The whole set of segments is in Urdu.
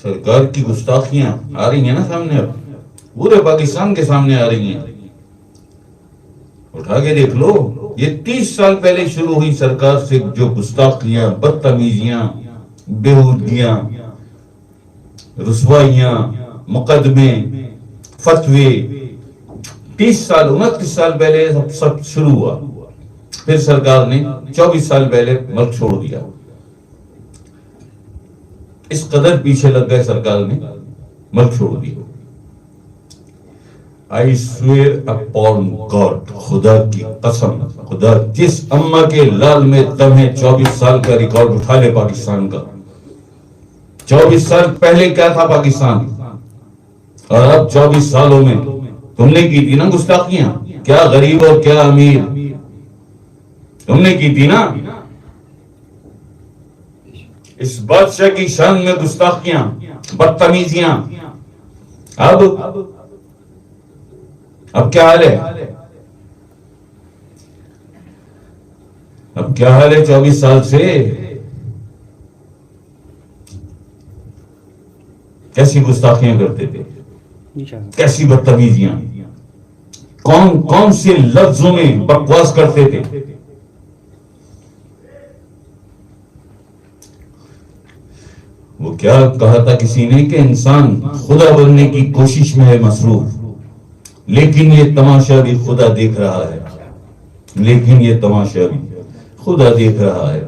سرکار کی گستاخیاں آ رہی ہیں نا سامنے، اب پورے پاکستان کے سامنے آ رہی ہیں، اٹھا کے دیکھ لو۔ یہ 30 سال پہلے شروع ہوئی سرکار سے جو گستاخیاں، بدتمیزیاں، بےہودگیاں، رسوائیاں، مقدمے، فتوے، 30 سال 29 سال پہلے سب شروع ہوا۔ پھر سرکار نے 24 سال پہلے ملک چھوڑ دیا۔ اس قدر پیچھے لگ گئے سرکار نے، ملک چھوڑ دیا۔ I swear upon God، خدا کی قسم، خدا جس اماں کے لال میں دم ہے، 24 سال کا ریکارڈ اٹھا لے پاکستان کا۔ 24 سال پہلے کیا تھا پاکستان، اور اب 24 سالوں میں تم نے کی تھی نا گستاخیاں، کیا غریب اور کیا امیر، تم نے کی تھی نا۔ اس بادشاہ کی شان میں گستاخیاں، بدتمیزیاں، اب کیا حال ہے، اب کیا حال ہے 24 سال سے؟ کیسی گستاخیاں کرتے تھے، کیسی بدتمیزیاں، کون کون سے لفظوں میں بکواس کرتے تھے۔ وہ کیا کہا تھا کسی نے کہ انسان خدا بننے کی کوشش میں ہے مصروف، لیکن یہ تماشا بھی خدا دیکھ رہا ہے، لیکن یہ تماشا بھی خدا دیکھ رہا ہے۔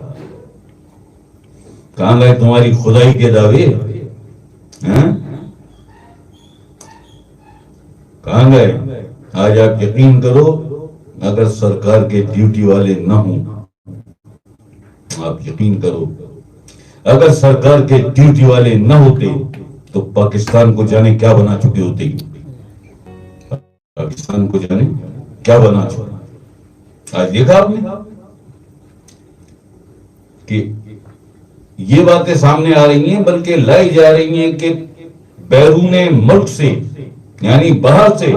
کہاں گئے تمہاری خدائی کے دعوے، کہاں گئے؟ آج آپ یقین کرو، اگر سرکار کے ڈیوٹی والے نہ ہوں، آپ یقین کرو اگر سرکار کے ڈیوٹی والے نہ ہوتے تو پاکستان کو جانے کیا بنا چکے ہوتے، پاکستان کو جانے کیا بنا چکے۔ آج دیکھا آپ نے کہ یہ باتیں سامنے آ رہی ہیں، بلکہ لائی جا رہی ہیں کہ بیرون ملک سے، یعنی باہر سے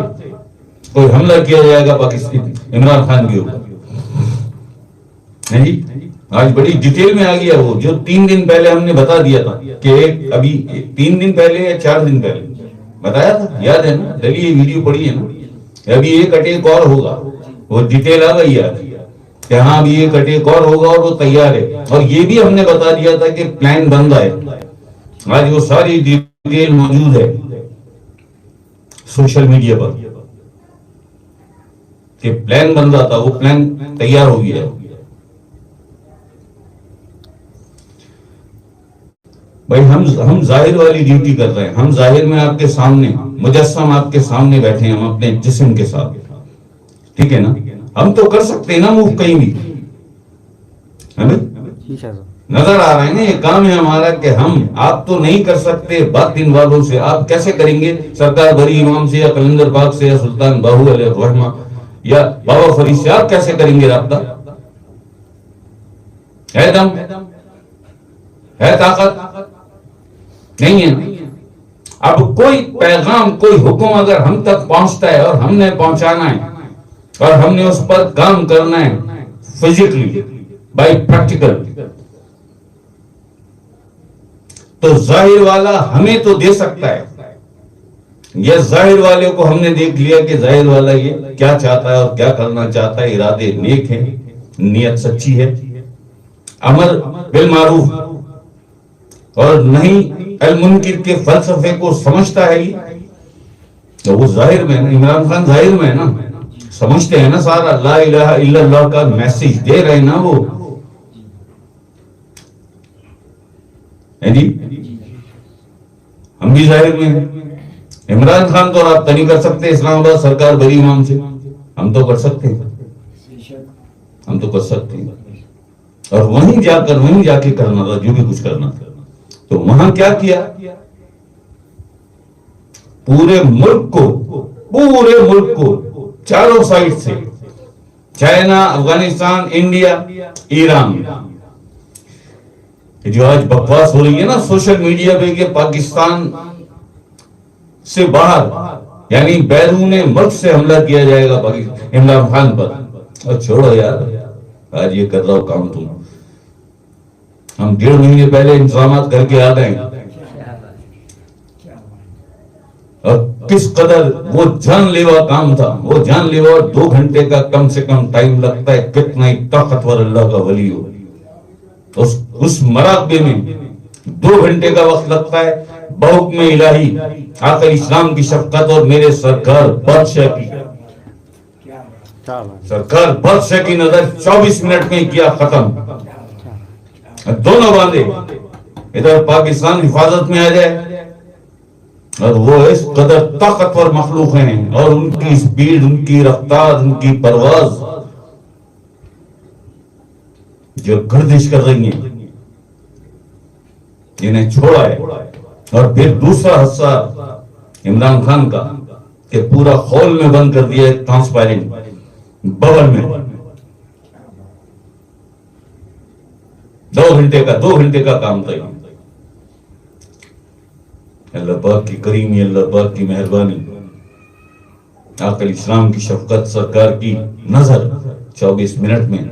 کوئی حملہ کیا جائے گا پاکستان عمران خان کے اوپر۔ نہیں، آج بڑی ڈیٹیل میں آ گیا وہ جو 3 دن پہلے ہم نے بتا دیا تھا کہ ابھی 3 دن پہلے یا 4 دن پہلے بتایا تھا، یاد ہے نا؟ چلیے ویڈیو پڑھی ہے نا، ابھی ایک اٹیک اور ہوگا، وہ ڈیٹیل آ گئی ہے کہ ہاں ابھی ایک اٹیک اور ہوگا اور وہ تیار ہے، اور یہ بھی ہم نے بتا دیا تھا کہ پلان بن رہا ہے۔ آج وہ ساری ڈیٹیل موجود ہے سوشل میڈیا پر کہ پلان بن رہا تھا، وہ پلان تیار ہو گیا ہے۔ بھائی ہم ظاہر والی ڈیوٹی کر رہے ہیں، ہم ظاہر میں آپ کے سامنے مجسم آپ کے سامنے بیٹھے ہیں، ہم اپنے جسم کے ساتھ، ٹھیک ہے نا؟ ہم تو کر سکتے ہیں نا موو کہیں بھی، ہمیں نظر آ رہا ہے نا، یہ کام ہے ہمارا کہ ہم، آپ تو نہیں کر سکتے باطن والوں سے، آپ کیسے کریں گے سرکار بری امام سے یا قلندر پاک سے یا سلطان باہو علیہ الرحمہ یا بابا فرید سے آپ کیسے کریں گے رابطہ؟ ہے دم، ہے طاقت؟ نہیں ہے۔ اب کوئی پیغام، کوئی حکم اگر ہم تک پہنچتا ہے اور ہم نے پہنچانا ہے اور ہم نے اس پر کام کرنا ہے فزیکلی، بائی پریکٹیکل، تو ظاہر والا ہمیں تو دے سکتا ہے، یہ ظاہر والے کو ہم نے دیکھ لیا کہ ظاہر والا یہ کیا چاہتا ہے اور کیا کرنا چاہتا ہے، ارادے نیک ہیں، نیت سچی ہے، امر بالمعروف اور نہیں المنکر کے فلسفے کو سمجھتا ہے، تو وہ ظاہر میں، عمران خان ظاہر میں ہے نا، سمجھتے ہیں نا، سارا لا الہ الا اللہ کا میسج دے رہے ہیں نا وہ، جی ہم بھی ظاہر میں ہیں۔ عمران خان تو رابطہ نہیں کر سکتے اسلام آباد سرکار بری امام سے، ہم تو کر سکتے ہیں، ہم تو کر سکتے ہیں، اور وہیں جا کے کرنا تھا جو بھی کچھ کرنا تھا۔ تو وہاں کیا کیا، پورے ملک کو چاروں سائڈ سے، چائنا، افغانستان، انڈیا، ایران، جو آج بکواس ہو رہی ہے نا سوشل میڈیا پہ کہ پاکستان سے باہر یعنی بیرون ملک سے حملہ کیا جائے گا عمران خان پر، اور چھوڑو یار، آج یہ کر رہا ہو کام تم، ہم 1.5 مہینے پہلے انتظامات کر کے آ گئے، کس قدر وہ جان لیوا کام تھا. وہ جان لیوا 2 گھنٹے کا کم سے کم ٹائم لگتا ہے. کتنا ہی طاقتور اللہ کا ولی ہو, اس مراقبے میں 2 گھنٹے کا وقت لگتا ہے. بحکم الہی آقا اسلام کی شفقت اور میرے سرکار بادشاہ کی نظر 24 منٹ میں کیا ختم. دونوں باندھے, ادھر پاکستان حفاظت میں آ جائے, اور وہ اس قدر طاقتور مخلوق ہیں, اور ان کی سپیڈ, ان کی رفتار, ان کی پرواز جو گردش کر رہی ہیں, انہیں چھوڑا ہے. اور پھر دوسرا حصہ عمران خان کا کہ پورا خول میں بند کر دیا ہے, ٹرانسپیرنٹ ببل میں. 2 گھنٹے کا کام تھا. اللہ پاک کی کریمی, اللہ پاک کی مہربانی, آقا اسلام کی شفقت, سرکار کی نظر 24 منٹ میں.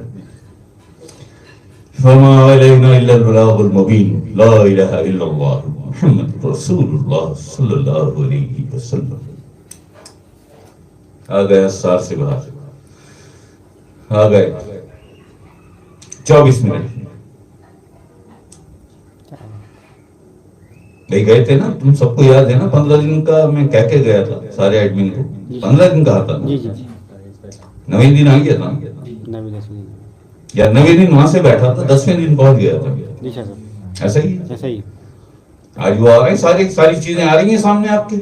فما علینا الا البلاغ المبین, لا الہ الا اللہ محمد رسول اللہ صلی اللہ علیہ وسلم. آ گئے اسار سے باہر, آ گئے 24 منٹ. بھائی گئے تھے نا, تم سب کو یاد ہے نا, 15 دن کا میں کہہ کے گیا تھا سارے ایڈمن کو. 15 دن کہا تھا, 9ویں دن آ گیا تھا, یا 9ویں دن وہاں سے بیٹھا تھا, 10ویں دن پہنچ گیا تھا. ایسا ہی آج وہ آ رہے, ساری چیزیں آ رہی ہیں سامنے آپ کے.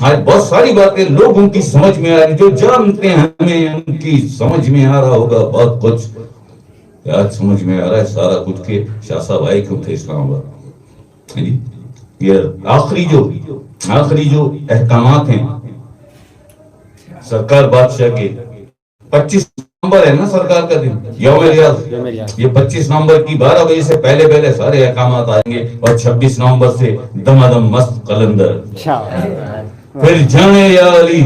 آج بہت ساری باتیں لوگوں کی سمجھ میں آ رہی, جو جانتے ہیں ہمیں ان کی سمجھ میں آ رہا ہوگا بہت کچھ. آج سمجھ میں آ رہا ہے سارا کچھ کہ شاہ صاحب آئے کیوں تھے اسلام آباد. یہ آخری جو احکامات ہیں سرکار بادشاہ کے, 25 نومبر ہے نا سرکار کا دن, یوم ریاض. یہ 25 نومبر کی 12 بجے سے پہلے سارے احکامات آئیں گے, اور 26 نومبر سے دمادم مست قلندر. پھر جانے یا علی,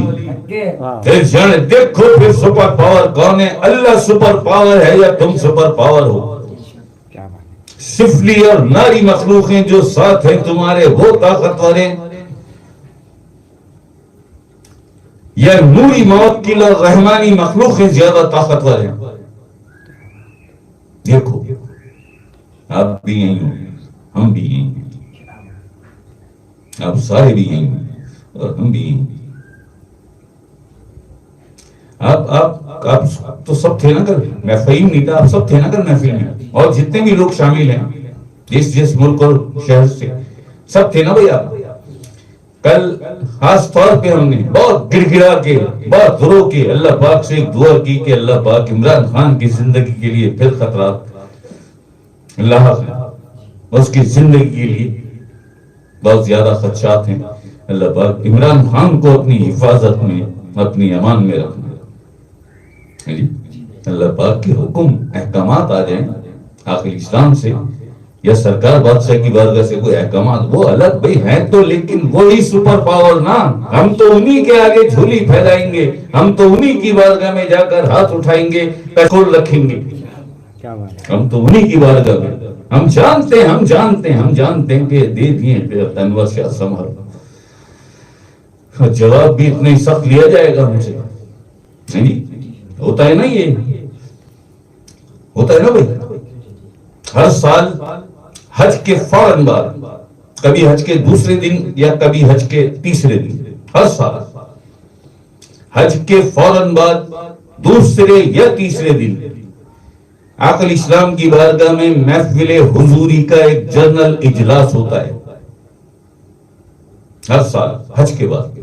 پھر جانے دیکھو پھر سپر پاور کون ہے. اللہ سپر پاور ہے یا تم سپر پاور ہو؟ سفلی اور ناری مخلوق ہیں جو ساتھ ہیں تمہارے, وہ طاقتور ہیں یا نوری موکل اور رحمانی مخلوق ہیں زیادہ طاقتور ہیں؟ دیکھو آپ بھی یہیں ہوں, ہم بھی یہیں, آپ سارے بھی یہیں اور ہم بھی یہیں. آپ تو سب تھے نا کل, میں فہیم نہیں تھا, آپ سب تھے نا کل محفل میں, اور جتنے بھی لوگ شامل ہیں جس ملک اور شہر سے, سب تھے نا بھائی آپ. کل خاص طور پہ ہم نے بہت گڑ گڑا کے, بہت رو کے اللہ پاک سے ایک دعا کی کہ اللہ پاک عمران خان کی زندگی کے لیے پھر خطرات, اللہ اس کی زندگی کے لیے بہت زیادہ خدشات ہیں. اللہ پاک عمران خان کو اپنی حفاظت میں, اپنی امان میں رکھنا. اللہ پاک کے حکم احکامات آ جائیں آخر اسلام سے یا سرکار بادشاہ کی بارگاہ سے کوئی احکامات, وہ الگ بھائی ہیں تو, لیکن وہی سپر پاور نا. ہم تو انہی کے آگے جھولی پھیلائیں گے, ہم تو انہی کی بارگاہ میں جا کر ہاتھ اٹھائیں گے, پیٹرول رکھیں گے. ہم تو انہی کی بارگاہ میں, ہم جانتے ہیں کہ دے دیے انور شاہ سمر. جواب بھی اتنا ہی سخت لیا جائے گا ہم سے, نہیں ہوتا ہے نا, یہ ہوتا ہے نا بھائی. ہر سال حج کے فوراً بعد, کبھی حج کے دوسرے دن یا کبھی حج کے تیسرے دن, ہر سال حج کے فوراً بعد دوسرے یا تیسرے دن آقا اسلام کی بارگاہ میں محفل حضوری کا ایک جنرل اجلاس ہوتا ہے. ہر سال حج کے بعد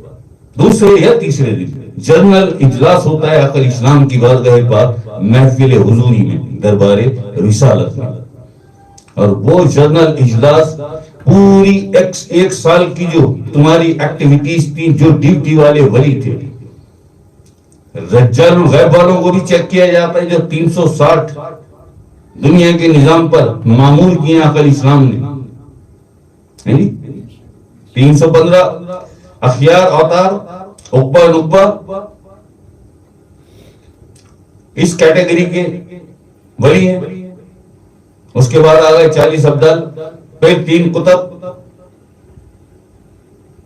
دوسرے یا تیسرے دن جنرل اجلاس ہوتا ہے آقا اسلام کی بارگاہ پاک محفل حضوری میں, دربار رسالت میں. اور وہ جنرل اجلاس پوری ایک سال کی جو تمہاری ایکٹیویٹیز تھی, جو ڈیوٹی والے ولی تھے, رجال الغیب والوں کو بھی چیک کیا جاتا ہے, جو 360 دنیا کے نظام پر معمول کیے آقا اسلام نے. 315 اخیار اوتار اقبا نقبا اس کیٹیگری کے ولی ہیں. اس کے بعد آ گئے 40 ابدال, پھر 3 قطب,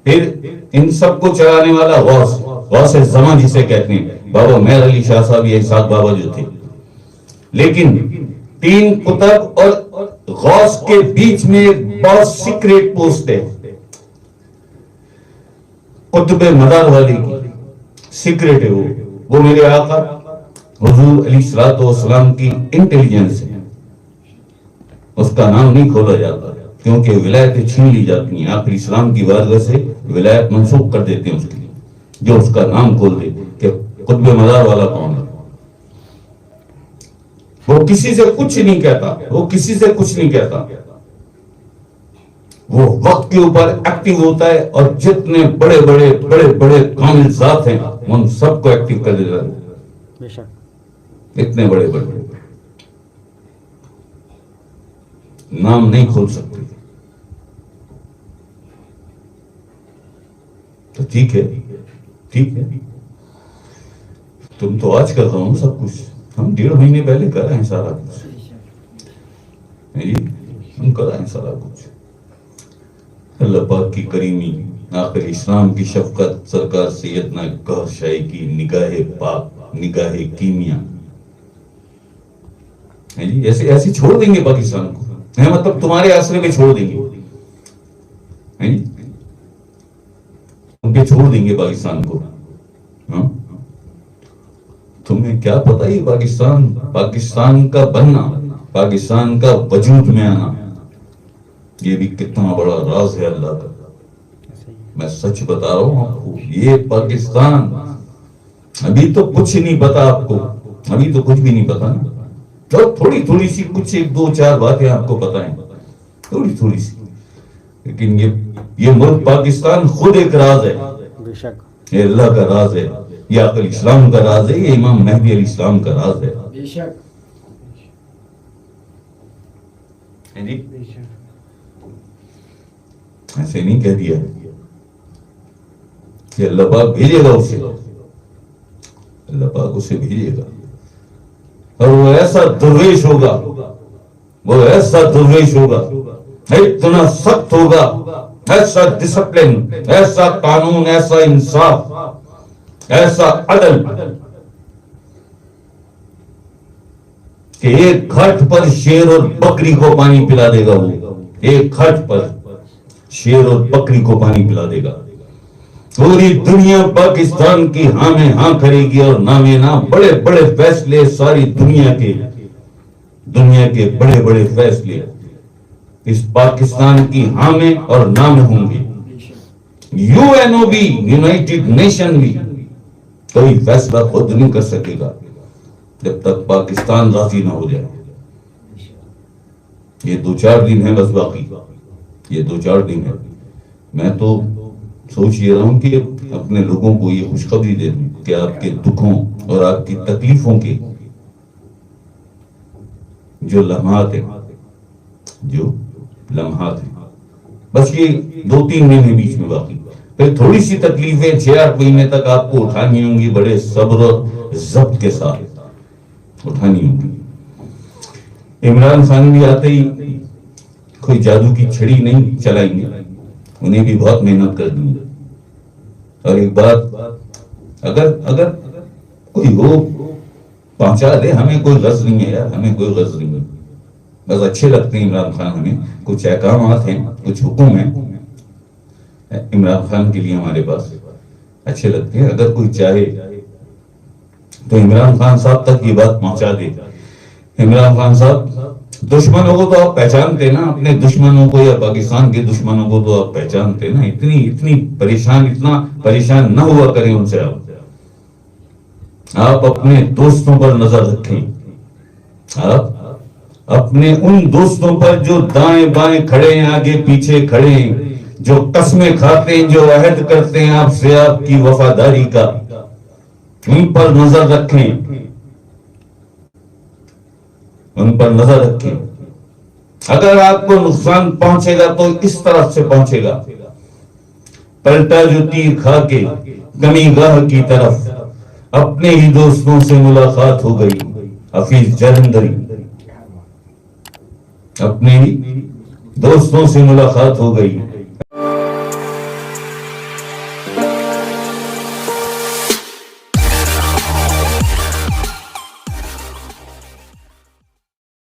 پھر ان سب کو چلانے والا غوث زمان جسے کہتے ہیں، بابا مہر علی شاہ صاحب، یہ اسحاق بابا جو تھے. لیکن 3 قطب اور غوث کے بیچ میں ایک بہت سیکریٹ پوسٹ ہے، قطب مدار والے کی سیکریٹ ہے. وہ میرے آقا حضور علیہ الصلوۃ والسلام کی انٹیلیجنس ہے. اس کا نام نہیں کھولا جاتا کیونکہ ولایتیں چھین لی جاتی ہیں. آخر اسلام کی بارگاہ سے ولایت منسوخ کر دیتے ہیں اس کی، جو اس کا نام کھول دے کہ قطب مدار والا کون ہے. وہ کسی سے کچھ نہیں کہتا، وہ کسی سے کچھ نہیں کہتا. وہ وقت کے اوپر ایکٹیو ہوتا ہے اور جتنے بڑے بڑے بڑے بڑے کامل ذات ہیں ان سب کو ایکٹیو کر دیتا ہے. اتنے بڑے بڑے نام نہیں کھول سکتے. تو ٹھیک ہے، ٹھیک ہے، تم تو آج کر رہا ہوں سب کچھ، ہم 1.5 مہینے پہلے کر رہے ہیں سارا کچھ. ہم کر رہے ہیں سارا کچھ. اللہ پاک کی کریمی، آخر اسلام کی شفقت، سرکار سیدنا قہر شاہی کی نگاہ پاک، نگاہ کیمیا. ایسے ایسے چھوڑ دیں گے پاکستان کو، مطلب تمہارے آسرے میں چھوڑ دیں گے، ان کے چھوڑ دیں گے پاکستان کو. تمہیں کیا پتا یہ پاکستان کا بننا، پاکستان کا وجود میں آنا، یہ بھی کتنا بڑا راز ہے اللہ کا. میں سچ بتا رہا ہوں آپ کو، یہ پاکستان ابھی تو کچھ نہیں پتا آپ کو، ابھی تو کچھ بھی نہیں پتا نا. تو تھوڑی سی کچھ 1-2-4 باتیں آپ کو پتا ہیں، تھوڑی سی. لیکن یہ ملک پاکستان خود ایک راز ہے، یہ اللہ کا راز ہے، یہ آقا اسلام کا راز ہے، یہ امام مہدی علیہ السلام کا راز ہے. ایسے نہیں کہہ دیا کہ اللہ پاک بھیجے گا اسے، اللہ پاک اسے بھیجے گا اور وہ ایسا درویش ہوگا، وہ ایسا درویش ہوگا، اتنا سخت ہوگا، ایسا ڈسپلن، ایسا قانون، ایسا انصاف، ایسا عدل کہ ایک گھاٹ پر شیر اور بکری کو پانی پلا دے گا. وہ ایک گھاٹ پر شیر اور بکری کو پانی پلا دے گا. پوری دنیا پاکستان کی ہاں میں ہاں کرے گی اور نہ میں نہ. بڑے بڑے فیصلے ساری دنیا کے بڑے بڑے فیصلے اس پاکستان کی ہاں میں اور نہ میں ہوں گے. UNO بھی، یونائٹڈ نیشن بھی کوئی فیصلہ خود نہیں کر سکے گا جب تک پاکستان راضی نہ ہو جائے. یہ 2-4 دن ہے بس، باقی یہ 2-4 دن ہے. میں تو سوچ یہ رہا ہوں کہ اپنے لوگوں کو یہ خوشخبری دے دوں کہ آپ کے دکھوں اور آپ کی تکلیفوں کے جو لمحات ہیں بس یہ 2-3 مہینے بیچ میں باقی، پھر تھوڑی سی تکلیفیں 6-8 مہینے تک آپ کو اٹھانی ہوں گی، بڑے صبر اور ضبط کے ساتھ اٹھانی ہوں گی. عمران خان بھی آتے ہی کوئی جادو کی چھڑی نہیں چلائیں گے، انہیں بھی بہت محنت کرنی ہے. اور ایک بات، اگر کوئی ہو پہنچا دے، ہمیں کوئی غرض نہیں ہے یار، ہمیں کوئی غرض نہیں ہے. بس اچھے لگتے ہیں عمران خان، ہمیں کچھ احکامات ہیں، کچھ حکم ہیں عمران خان کے لیے ہمارے پاس اچھے لگتے ہیں. اگر کوئی چاہے تو عمران خان صاحب تک یہ بات پہنچا دے. عمران خان صاحب، دشمنوں کو تو آپ پہچانتے نا، اپنے دشمنوں کو یا پاکستان کے دشمنوں کو تو آپ پہچانتے نا. اتنا پریشان نہ ہوا کریں ان سے. آپ اپنے دوستوں پر نظر رکھیں، آپ اپنے ان دوستوں پر جو دائیں بائیں کھڑے ہیں، آگے پیچھے کھڑے ہیں، جو قسمیں کھاتے ہیں، جو عہد کرتے ہیں آپ سے آپ کی وفاداری کا، ان پر نظر رکھیں، ان پر نظر رکھیں. اگر آپ کو نقصان پہنچے گا تو اس طرف سے پہنچے گا، پلٹا جو تیر کھا کے کمی گاہ کی طرف. اپنے ہی دوستوں سے ملاقات ہو گئی، حفیظ جلندری، اپنے ہی دوستوں سے ملاقات ہو گئی.